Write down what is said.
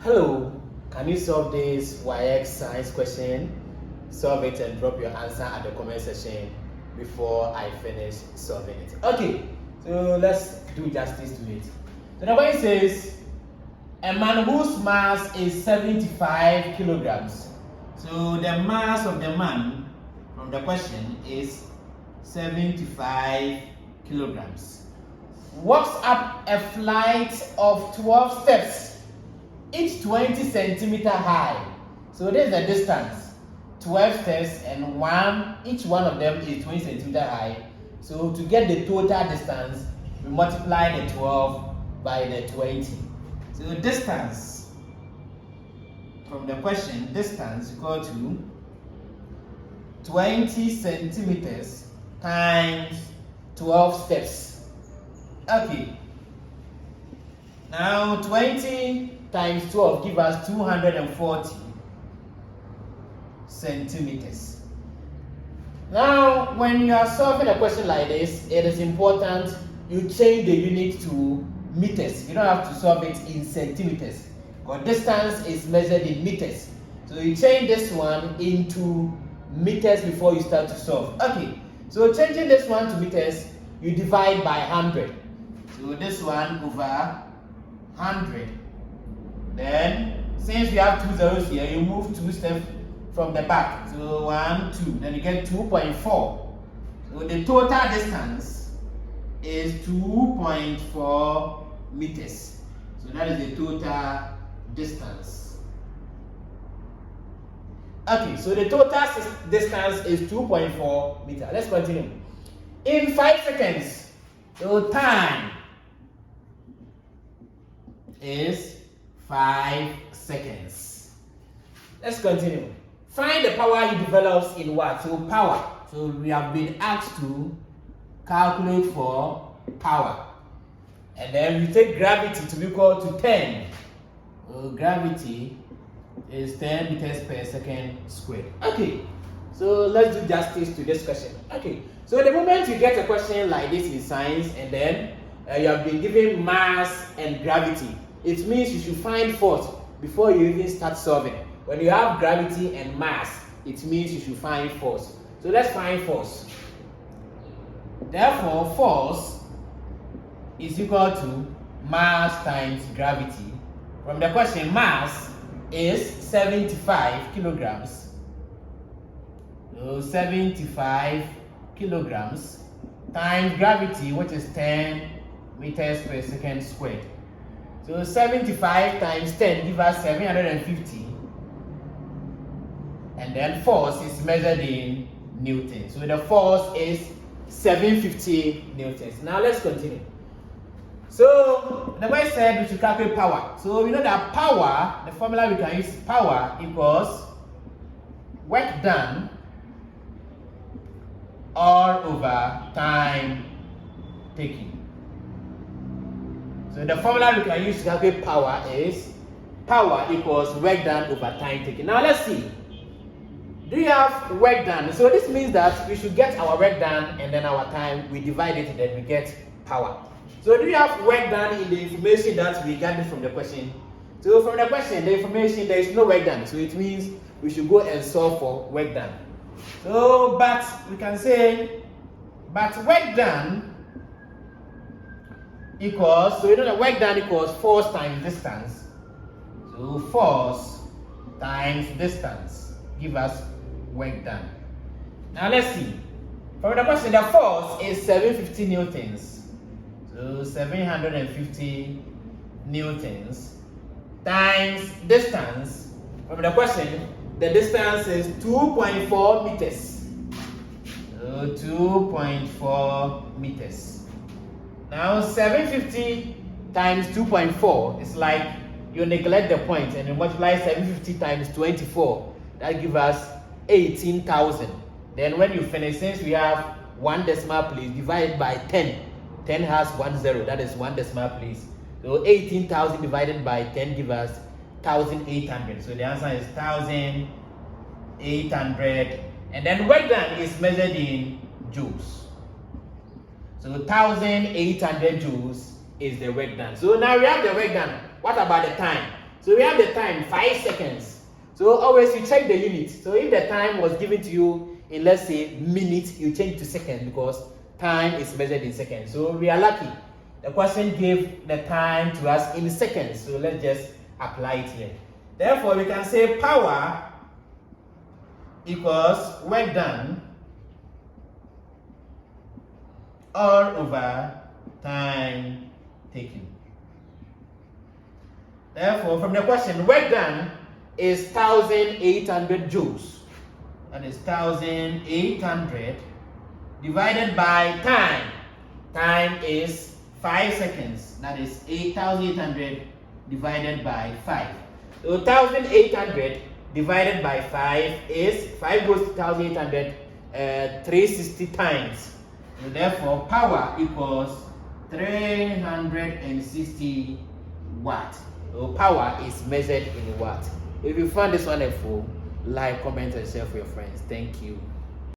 Hello, can you solve this WAEC science question? Solve it and drop your answer at the comment section before I finish solving it. Okay, so let's do justice to it. So the question says, a man whose mass is 75 kilograms. So the mass of the man from the question is 75 kilograms. Walks up a flight of 12 steps, each 20 centimeter high. So this is the distance, 12 steps, and each one of them is 20 centimeter high. So to get the total distance, we multiply the 12 by the 20. So distance from the question, distance equal to 20 centimeters times 12 steps. Okay. Now 20 times 12 give us 240 centimeters. Now when you are solving a question like this, it is important you change the unit to meters. You don't have to solve it in centimeters, because distance is measured in meters. So you change this one into meters before you start to solve. Okay, so changing this one to meters, you divide by 100. So this one over 100. Then since we have two zeros here, you move 2 steps from the back. So 1, 2. Then you get 2.4. So the total distance is 2.4 meters. So that is the total distance. Okay, so the total distance is 2.4 meters. Let's continue. In 5 seconds, so time is 5 seconds. Let's continue. Find the power he develops in what? So power. So we have been asked to calculate for power. And then we take gravity to be equal to 10. So gravity is 10 meters per second squared. Okay, so let's do justice to this question. Okay, so the moment you get a question like this in science, and then you have been given mass and gravity, it means you should find force before you even start solving. When you have gravity and mass, it means you should find force. So let's find force. Therefore, force is equal to mass times gravity. From the question, mass is 75 kilograms. So 75 kilograms times gravity, which is 10 meters per second squared. So 75 times 10 gives us 750. And then force is measured in newtons. So the force is 750 newtons. Now let's continue. So the way said we should calculate power. So we know that power, the formula we can use, power equals work done all over time taken. So the formula we can use to calculate power is power equals work done over time taken. Now let's see. Do you have work done? So this means that we should get our work done, and then our time, we divide it, and then we get power. So do you have work done in the information that we gathered from the question? So from the question, the information, there is no work done. So it means we should go and solve for work done. So, but we can say, but work done equals, so you know that work done equals force times distance. So force times distance give us work done. Now let's see. From the question, the force is 750 newtons. So 750 newtons times distance. From the question, the distance is 2.4 meters. So 2.4 meters. Now 750 times 2.4 is like you neglect the point and you multiply 750 times 24. That gives us 18,000. Then when you finish, since we have one decimal place, divide by 10. 10 has 1 0, that is one decimal place. So 18,000 divided by 10 gives us 1,800. So the answer is 1,800. And then work done is measured in joules. So 1,800 joules is the work done. So now we have the work done. What about the time? So we have the time 5 seconds. So always you check the unit. So if the time was given to you in, let's say, minutes, you change to seconds because time is measured in seconds. So we are lucky. The question gave the time to us in seconds. So let's just apply it here. Therefore, we can say power equals work done all over time taken. Therefore, from the question, work done is 1,800 joules. That is 1,800 divided by time. Time is 5 seconds. That is 8,800 divided by 5. So 1,800 divided by 5 is 5 goes to 1,800 360 times. So therefore, power equals 360 watt. So power is measured in watt. If you found this one helpful, like, comment, and share for your friends. Thank you.